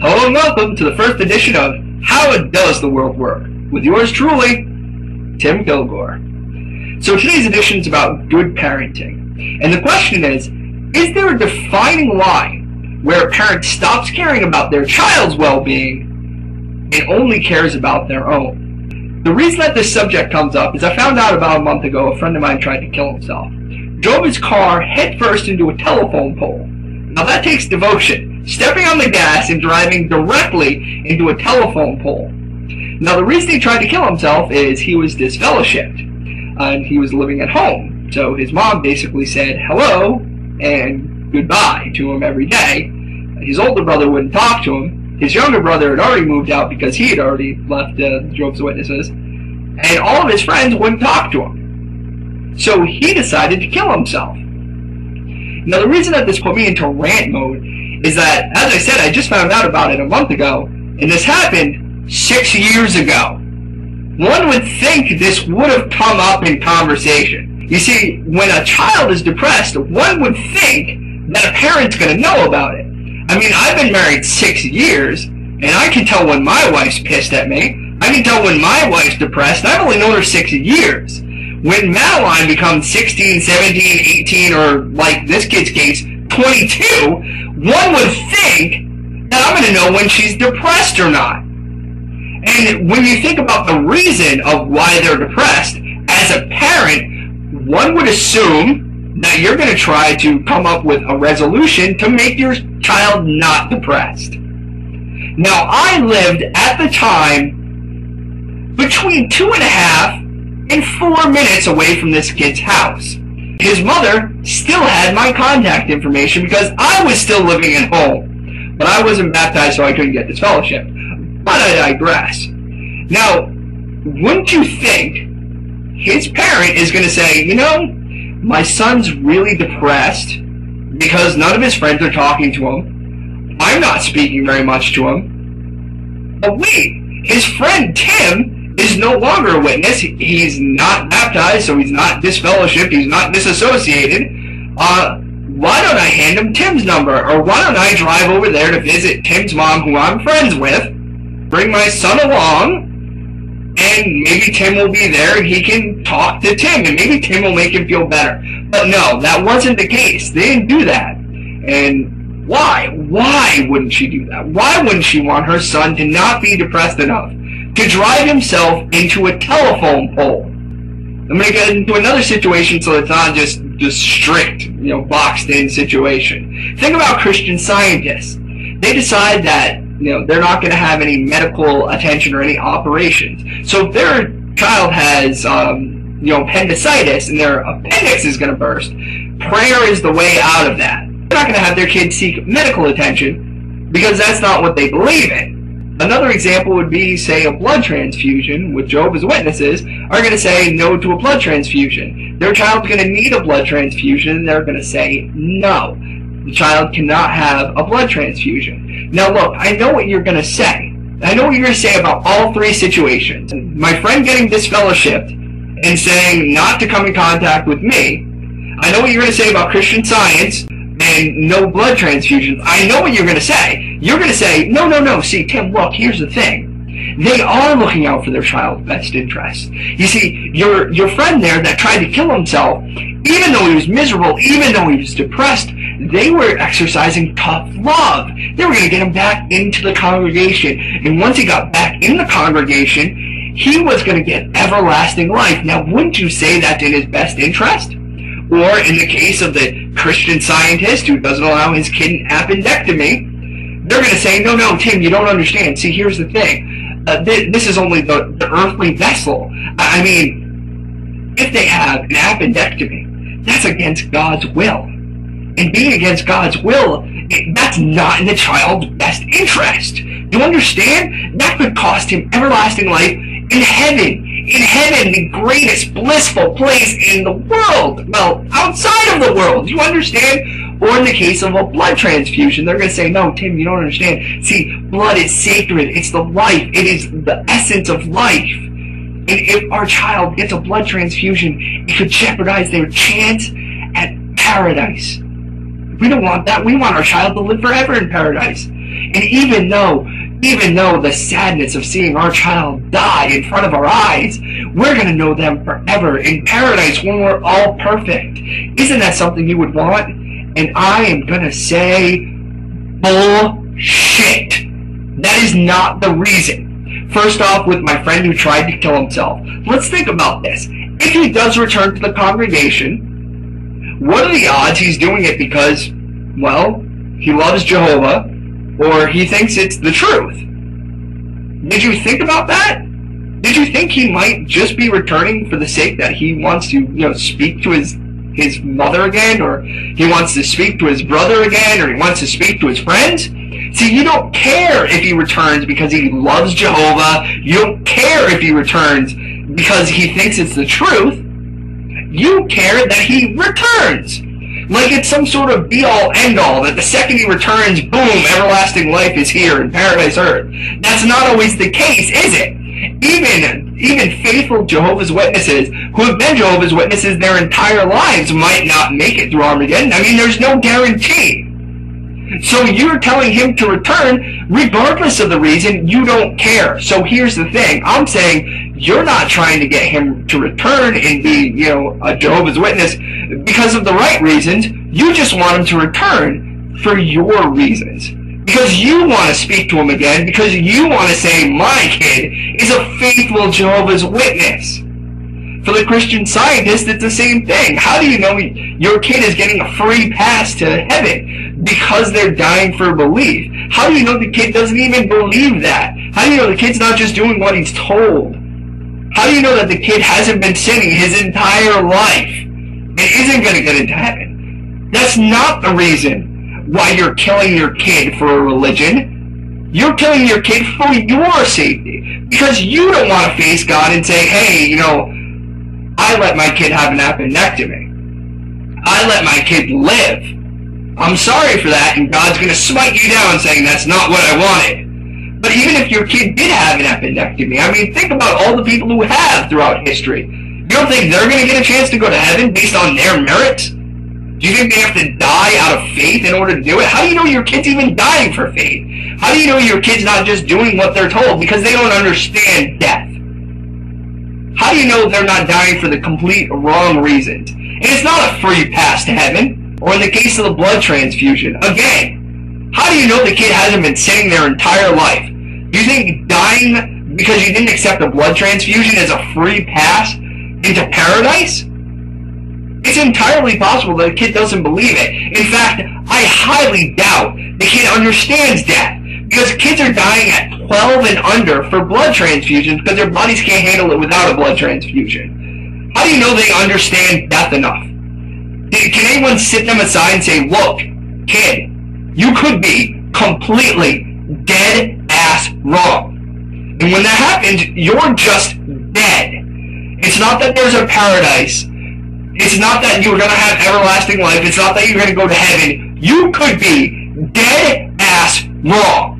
Hello and welcome to the first edition of How Does the World Work? With yours truly, Tim Kilgore. So today's edition is about good parenting. And the question is there a defining line where a parent stops caring about their child's well-being and only cares about their own? The reason that this subject comes up is I found out about a month ago a friend of mine tried to kill himself. Drove his car headfirst into a telephone pole. Now that takes devotion, stepping on the gas and driving directly into a telephone pole. Now the reason he tried to kill himself is he was disfellowshipped, and he was living at home. So his mom basically said hello and goodbye to him every day. His older brother wouldn't talk to him. His younger brother had already moved out because he had already left Jehovah's Witnesses. And all of his friends wouldn't talk to him. So he decided to kill himself. Now the reason that this put me into rant mode is that, as I said, I just found out about it a month ago, and this happened 6 years ago. One would think this would have come up in conversation. You see, when a child is depressed, one would think that a parent's going to know about it. I mean, I've been married 6 years, and I can tell when my wife's pissed at me. I can tell when my wife's depressed. I've only known her 6 years. When Madeline becomes 16, 17, 18, or like this kid's case, 22, one would think that I'm going to know when she's depressed or not. And when you think about the reason of why they're depressed, as a parent, one would assume that you're going to try to come up with a resolution to make your child not depressed. Now, I lived at the time between 2.5 and 4 minutes away from this kid's house. His mother still had my contact information because I was still living at home. But I wasn't baptized, so I couldn't get this fellowship. But I digress. Now, wouldn't you think his parent is going to say, you know, my son's really depressed because none of his friends are talking to him. I'm not speaking very much to him. But wait, his friend Tim is no longer a witness. He's not baptized, so he's not disfellowshipped, he's not disassociated. Why don't I hand him Tim's number? Or why don't I drive over there to visit Tim's mom, who I'm friends with, bring my son along, and maybe Tim will be there and he can talk to Tim, and maybe Tim will make him feel better. But no, that wasn't the case. They didn't do that. And why? Why wouldn't she do that? Why wouldn't she want her son to not be depressed enough to drive himself into a telephone pole? I'm going to get into another situation so it's not just strict, boxed in situation. Think about Christian scientists. They decide that, they're not going to have any medical attention or any operations. So if their child has, appendicitis and their appendix is going to burst, prayer is the way out of that. They're not going to have their kids seek medical attention because that's not what they believe in. Another example would be, say, a blood transfusion, with Jehovah's Witnesses are going to say no to a blood transfusion. Their child's going to need a blood transfusion, and they're going to say no. The child cannot have a blood transfusion. Now look, I know what you're going to say. I know what you're going to say about all three situations. My friend getting disfellowshipped and saying not to come in contact with me. I know what you're going to say about Christian Science and no blood transfusions. I know what you're going to say. You're going to say, no, see, Tim, look, here's the thing. They are looking out for their child's best interest. You see, your friend there that tried to kill himself, even though he was miserable, even though he was depressed, they were exercising tough love. They were going to get him back into the congregation. And once he got back in the congregation, he was going to get everlasting life. Now, wouldn't you say that's in his best interest? Or in the case of the Christian Scientist who doesn't allow his kid an appendectomy, they're going to say, no, Tim, you don't understand. See, here's the thing. This is only the earthly vessel. I mean, if they have an appendectomy, that's against God's will. And being against God's will, that's not in the child's best interest. You understand? That could cost him everlasting life in heaven. In heaven, the greatest blissful place in the world. Well, outside of the world. You understand? Or in the case of a blood transfusion, they're going to say, no, Tim, you don't understand. See, blood is sacred. It's the life. It is the essence of life. And if our child gets a blood transfusion, it could jeopardize their chance at paradise. We don't want that. We want our child to live forever in paradise. And even though the sadness of seeing our child die in front of our eyes, we're going to know them forever in paradise when we're all perfect. Isn't that something you would want? And I am going to say, bullshit. That is not the reason. First off, with my friend who tried to kill himself, let's think about this. If he does return to the congregation, what are the odds he's doing it because, well, he loves Jehovah, or he thinks it's the truth? Did you think about that? Did you think he might just be returning for the sake that he wants to, speak to his mother again, or he wants to speak to his brother again, or he wants to speak to his friends? See, you don't care if he returns because he loves Jehovah. You don't care if he returns because he thinks it's the truth. You care that he returns. Like it's some sort of be-all, end-all, that the second he returns, boom, everlasting life is here in paradise earth. That's not always the case, is it? Even faithful Jehovah's Witnesses who have been Jehovah's Witnesses their entire lives might not make it through Armageddon. I mean, there's no guarantee. So you're telling him to return, regardless of the reason, you don't care. So here's the thing. I'm saying you're not trying to get him to return and be, a Jehovah's Witness because of the right reasons. You just want him to return for your reasons. Because you want to speak to him again, because you want to say, my kid is a faithful Jehovah's Witness. For the Christian Scientist, it's the same thing. How do you know your kid is getting a free pass to heaven? Because they're dying for belief. How do you know the kid doesn't even believe that? How do you know the kid's not just doing what he's told? How do you know that the kid hasn't been sinning his entire life and isn't going to get into heaven? That's not the reason why you're killing your kid for a religion. You're killing your kid for your safety. Because you don't want to face God and say, hey, I let my kid have an appendectomy. I let my kid live. I'm sorry for that, and God's going to smite you down saying that's not what I wanted. But even if your kid did have an appendectomy, I mean, think about all the people who have throughout history. You don't think they're going to get a chance to go to heaven based on their merits? Do you think they have to die out of faith in order to do it? How do you know your kid's even dying for faith? How do you know your kid's not just doing what they're told? Because they don't understand death. How do you know they're not dying for the complete wrong reasons? And it's not a free pass to heaven, or in the case of the blood transfusion. Again, how do you know the kid hasn't been sinning their entire life? Do you think dying because you didn't accept a blood transfusion is a free pass into paradise? It's entirely possible that the kid doesn't believe it. In fact, I highly doubt the kid understands death. Because kids are dying at 12 and under for blood transfusions because their bodies can't handle it without a blood transfusion. How do you know they understand death enough? Can anyone sit them aside and say, look, kid, you could be completely dead-ass wrong. And when that happens, you're just dead. It's not that there's a paradise. It's not that you're going to have everlasting life. It's not that you're going to go to heaven. You could be dead-ass wrong.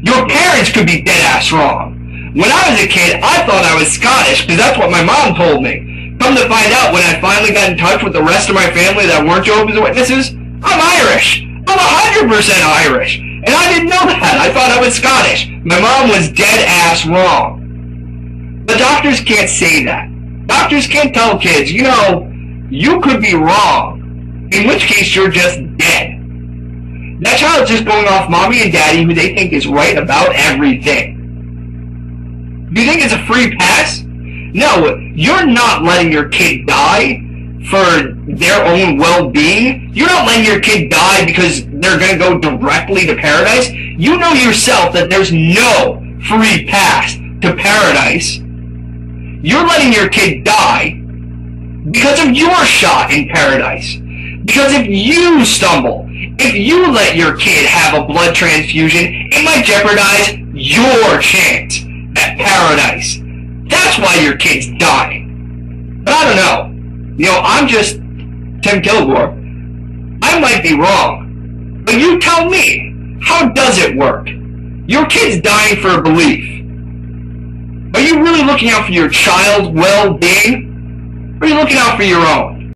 Your parents could be dead-ass wrong. When I was a kid, I thought I was Scottish because that's what my mom told me. Come to find out, when I finally got in touch with the rest of my family that weren't Jehovah's Witnesses, I'm Irish. I'm 100% Irish. And I didn't know that. I thought I was Scottish. My mom was dead-ass wrong. The doctors can't say that. Doctors can't tell kids, you could be wrong. In which case, you're just dead. That child's just going off mommy and daddy who they think is right about everything. Do you think it's a free pass? No, you're not letting your kid die for their own well-being. You're not letting your kid die because they're going to go directly to paradise. You know yourself that there's no free pass to paradise. You're letting your kid die because of your shot in paradise. Because if you stumble, if you let your kid have a blood transfusion, it might jeopardize your chance at paradise. That's why your kid's dying. But I don't know. I'm just Tim Kilgore. I might be wrong. But you tell me, how does it work? Your kid's dying for a belief. Are you really looking out for your child's well-being? Or are you looking out for your own?